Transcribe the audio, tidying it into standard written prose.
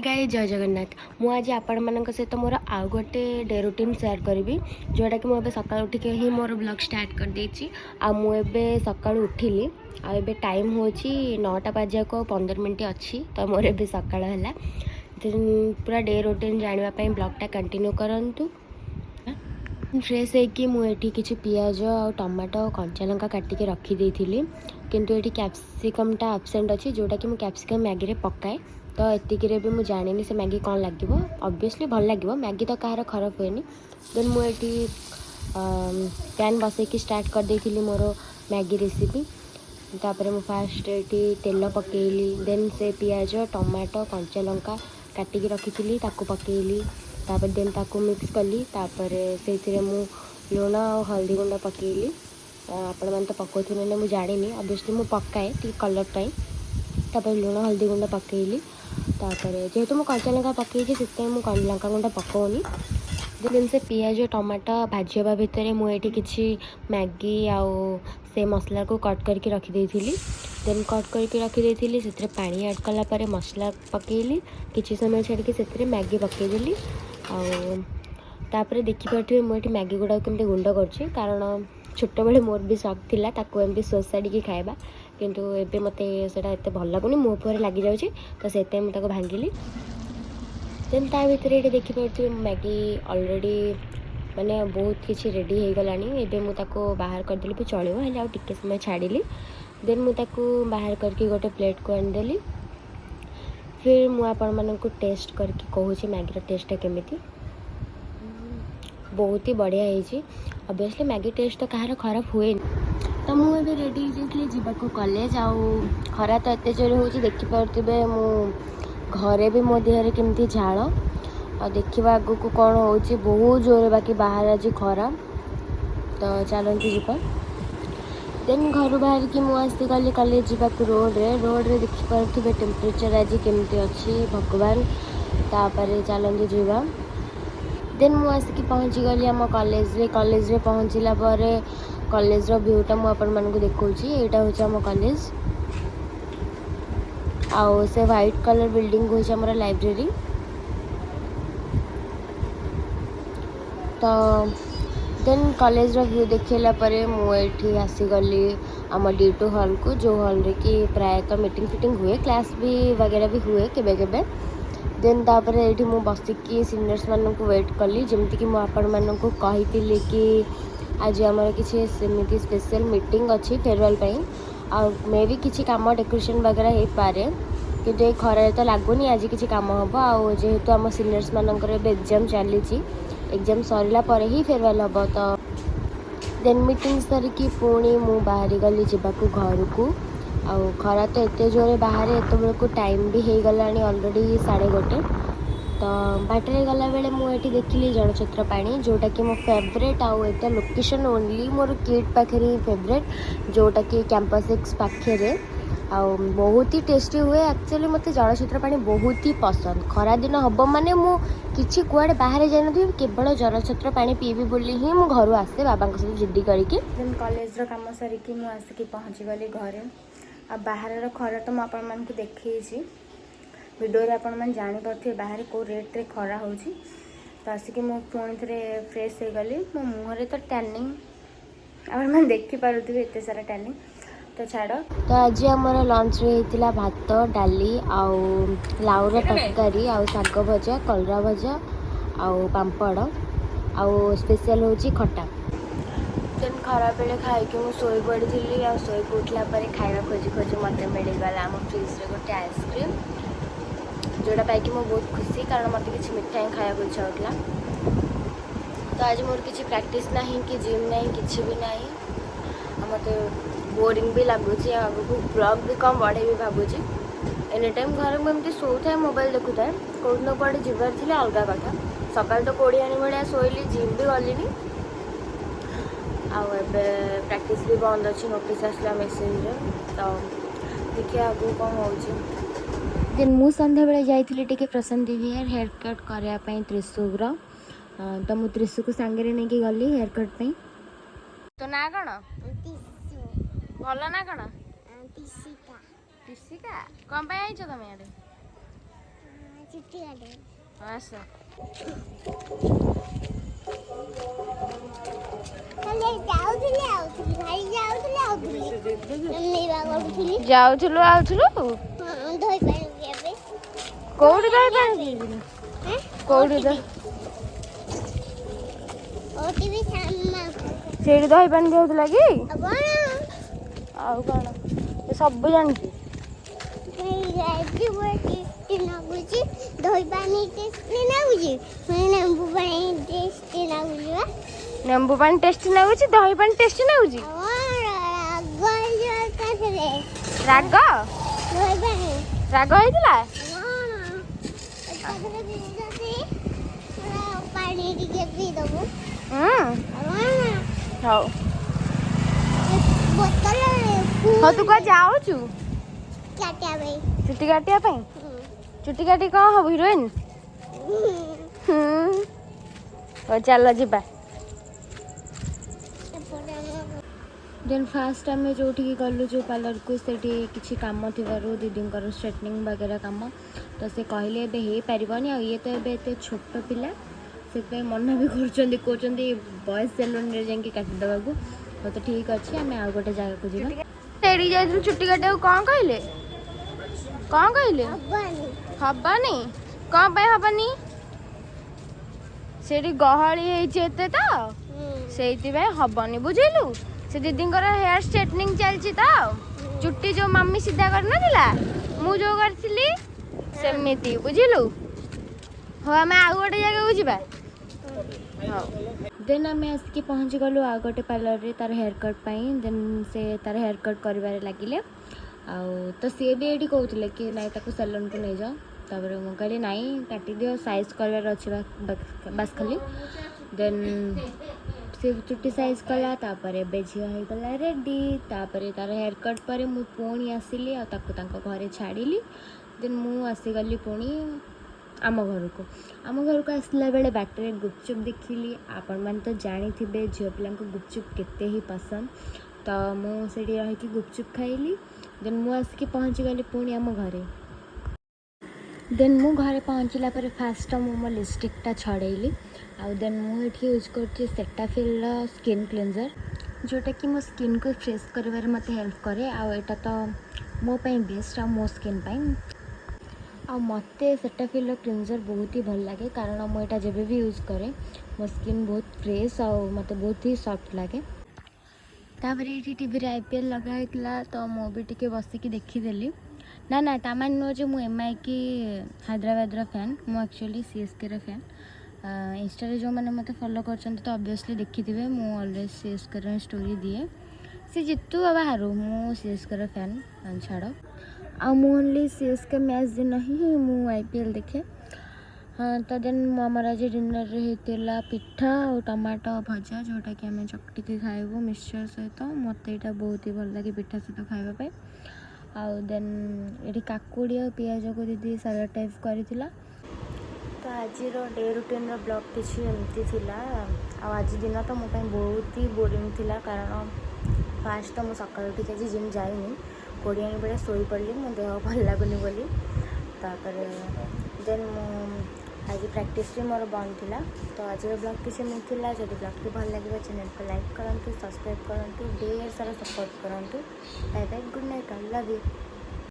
गाई जय जगन्नाथ मु आज आपण मानक सहित मोर आउ गोटे डे रुटीन शेयर करी जोटा कि मुझे सका उठिक ही मोर ब्लॉग स्टार्ट कर देछि आ मु एबे सका उठिली आ एबे टाइम होछि 9टा बाजिया को 15 मिनट अच्छी तो मोर एबे सकाळ हला पूरा डे रुटीन जानिबा पई ब्लॉग टा कंटिन्यू करंतु। फ्रेश होइकी मुझे किसी पियाज आ टमाटो कंचा लंका काटिके रखी देइथिली किंतु एठी कैप्सिकमटा एब्सेंट अच्छी जोटा कि मुझे कैप्सिकम मैगी रे पकाए तो एतिक भी मुझे जानी से मैगी कौन लगे ऑब्वियसली भल लगे मैगी तो कहार खराब हुए देन मुझे पैन बसैकी स्टार्ट कर देइथिली मोर मैगी रेसिपी तापर मु फास्ट ये तेल पकेली देन से पियाज टमाटो कंचा लंका काटिकी रखी ताकू पकेली तापर देन ताकू मिक्स कली तापर से मु लुण और हल्दी गुंड पकेली आपण मैंने तो पकाउथुने ना मुझे जानी ऑब्वियसली मु पकाए टी कलर टाइम तापर लुण हल्दी गुंड पकेली तापर जेहेतु मु कंचा लंका पकई से मुझे लंका गुंड पकाउनी देन से पियाज टमाटो भाजवा भितर मुझे किसी मैगी आउ से मसला को कट करके रखीदी देन कट करके रखीदी से पानी ऐड कलापर मसला पकेली किसी समय छाड़ी से मैगी पकईदेली आउे देखिपे मुझे मैगी गुड़ा केमती गुंड कर कारण छोट बड़े मोर भी शौक थिला ताको एमती सोसाड़ी खाଇବା किंतु एबे मते सेटा एते भल लागुनी मो पर लागि जाउची तो सेते मु ताको भांगिली देन ता भीतर ये देखिपे मैगी ऑलरेडी माने बहुत किसी रेडी हो गलानी एबे मु ताको बाहर कर देली भी चलिबो हेले आ टिके समय छाड़िली देन मु ताको बाहर करके गोटे प्लेट को आनदेली फिर मु आपण मानक टेस्ट करके कहूँ मैगी रो टेस्ट केमिति बहुत ही बढ़िया है ऑब्वियसली मैगी टेस्ट तो कहार खराब हुए तो मुझे रेडी हो जावाक कॉलेज आउ खरा तो एत जोर हो देखिपे मु घरे भी मो देहरे केमती झाड़ और देखा आग को कौन हो बहुत जोर बाकी बाहर आज खरा तो चलती जीवा देन घर बाहर की मुझे गली कॉलेज जावाक रोड रे देखिपे टेम्परेचर आज केमती अच्छी भगवान तापर चलती जीवा देन मु आसिक पहुँची गली आम कॉलेज रे पहुँचला पर कॉलेज रो व्यूटा मु आपण मानक देखौची एटा होचा आम कॉलेज आउ से व्हाइट कलर बिल्डिंग होचा हमर लाइब्रेरी तो देन कॉलेज रो व्यू देखला पर मु एठी आसी गली आम D2 हॉल को जो हॉल रे कि प्राय तो मीटिंग फिटिंग हुए क्लास भी वगैरह भी हुए केबे केबे देन तापर ये मु बसिकी सीनियर्स मानक वेट कली जमती कि मुझे कही कि आज आमर किसी सेमती स्पेशल मीटिंग अच्छी फेयरवेल आ मे भी किसी काम डेकोरेशन वगैरह हो पारे किंतु ये खरारे तो लगुनि आज किसी काम हम आ जेहेतु आम सीनियर्स मानकर एग्जाम चली एग्जाम सरला पर ही फेयरवेल हम तो देन मीटिंग सरिकी पुणी मु बाहरी गली जावाक घर को आउ खरा तो एत जोरे बाहर एत बेलू टाइम भी हो गला ऑलरेडी 1:30 तो बाटर गला बेले मुझे देखिली जलछत्र पानी जोटा कि मो फेवरेट आउ एटा लोकेशन ओनली मोर किट पाखे फेवरेट जोटा कि कैंपस एक्स पाखे आउ बहुत ही टेस्टी हुए एक्चुअली मते जलछत्र पानी बहुत ही पसंद खरा दिन हम माने मु किछि कुआडे बाहर जान केवल जलछत्र पानी पीबी बोली ही मु घर आसे बाबा सहित जिद्दी करके देन कॉलेज रो काम सरिकी मु आसिकी पहुँची गली घरे आ बाहर खरा तो मुझे देखी वीडियो आपण मैंने जापर बाहर कौ रेट रे खरा हो तो आसिक पुणी थे फ्रेश हो गली मो मुहर तो टैनिंग आप देखिपे एत सारा टैनिंग तो छाड़ तो आज आमर लंच रे होता भात डाली आउ लाउर तरकारी आउ शाग भजा कलरा भजा आउ पापड़ आउ स्पेशल होची खटा देन खरा बेले खाई मुझे शोई पड़ी आ शोई उठला खाଇବା खोजी खोजी मत मिलगला आम फ्रिज रे गोटे आइसक्रीम जोड़ा पाई मुझे बहुत खुशी कारण मत किसी मिठा ही खाया इच्छा होता तो आज मोर किसी प्रैक्टिस ना कि जिम ना कि भी ना मत बोरिंग भी लगुच आगे ब्लॉग भी कम बढ़े भी भावुची एनी टाइम घर मुझे शोए मोबाइल देखुए कौन कड़े जबार थे अलग कथा सकाल तो 20 आनी भाया शोली जिम भी गलिनी आबे प्रैक्टिस भी बंद अच्छी नोटिस आसला मेसेज तो देखिए आगू कौन हो दिन मु संध्या बेले जाइली टिके प्रशांति हेयर हेयर कट करने त्रिशुर तो मु त्रिशु को सांगे नहीं कि गली हेयर कट पे तो ना कौन भल ना कौन टिसिका कौन पे आइछ तुम यार चुट्टी काटे आस चले जाउथुली भाई जाउथुली मेरा करथुली जाउथुलु आउथुलु धोई पानी पियाबे कोउडी दही पानी हैं कोउडी द ओटीवी सामना सेडी दही पानी देउतला कि अब आउ कोन सब जानछि दही पानी टेस्टी नागुची नेंबू पानी टेस्टी नागुची नेंबू पानी टेस्टी नागुची दही पानी टेस्टी नागुची राग दही पानी राग होइतला पानी टिके पी दबो हौ बोतल हो तू का जाउछु काटिया भाई चुटी काटिया पई चुटी काटी कौन हब हिरोइन हो चलो जीबा देन फास्ट आम जो गलु जो पार्लर को से किसी कम थी दीदी स्ट्रेटनिंग वगैरह कम तो से कहले एबे हो पारिबनी आ ये तो एबे एते छोट पिला से मना भी कहते बॉयज सैलून रे जाके काटी देवा को तो ठीक अच्छे आम आ गोटे जगह को जी जाइलु चुट्टी काटे कौन कहले हबानी कौन पे हबानी से गहली होते तो से हबनी बुझेलु से दीदी हेयर स्ट्रेटनिंग चलती तो चुट्टी जो मम्मी सीधा करना मु जो करी सेमती बुझिलु हाँ आम आउ गोटे जगह को जीवा हाँ देन आम आसिक पहुँची गलु आ गोटे पार्लर रे तार हेयर कट पाई देन से तार हेयर कट कर लगिले आउ तो सी भी ये कहते कि नाई ताको सैलून को नहीं जाओ तापर मुझे कहली नाई काटी दियो साइज कर अच्छे बास खाली देन से चुट्टी साइज कला तापर झील होगला रेडी तापर तार हेयर कट पर मु पुणी आसिली घरे छाड़ी देन मु आसीगली पुणी आम घर को आसला बेले बाटर गुपचुप देखिली आपण मैंने तो जानी थे झील पिला गुपचुप केते ही पसंद तो मुझे रही गुपचुप खाइली देन मु आसिक पहुँची गली पुणी आम घरे देन मु घरे पहुँचला पर फास्ट मो लिपस्टिकटा छड़ेली आउ देन मुझे यूज कर सेटाफिल स्किन क्लींजर जोटा कि मो स्किन को फ्रेश कर मत हेल्प करे आटा तो मोपाई बेस्ट आ मो स्किन आ मत सेटाफिल क्लींजर बहुत ही भल लगे कारण मुझे जब भी यूज करे मो स्किन बहुत फ्रेश आ मत बहुत ही सॉफ्ट लगे तापर ये टीवी आईपीएल लगाइला तो मु भी टी बसिकी देखीदेली ना तामान नुह जो मु एमआई की हैदराबाद फैन मु एक्चुअली सीएसके फैन इंस्टा जो मैंने मत फॉलो कर तो ऑब्वियसली देखी मु ऑलवेज सीएसके स्टोरी दिए सी जितु बाबा हारू मु सीएसके फैन छाड़ आ मु ओनली सीएसके मैच दिन ही मु आईपीएल देखे हाँ तो देन आमर आज डिनर होता पिठा और टमाटो भजा जोटा कि आम चकटिकी खाइबू मिक्सचर सहित मत यहाँ बहुत ही भल लगे पिठा सहित खावाई आउ देन ये काकुड़ी और पियाज को दीदी सालाड टाइप करिथिला तो आज डे रुटीन ब्लॉग किसी एमती थिला आज दिन तो मोपाई बहुत ही बोरिंग थिला कारण फास्ट तो मुझे सकाल उठिक आज जिम जाइनी कोड़िया बेले शोई पड़ी मो देह भल लगुनि बोली तापर देन आज प्रैक्टिस भी मोर बंद थिला तो आज ब्लॉग किसी मिलता जब ब्लॉग टी भल लगे चैनल को लाइक करूँ सब्सक्राइब करूँ ढेर सारा सपोर्ट करूँ bye bye good night I love you.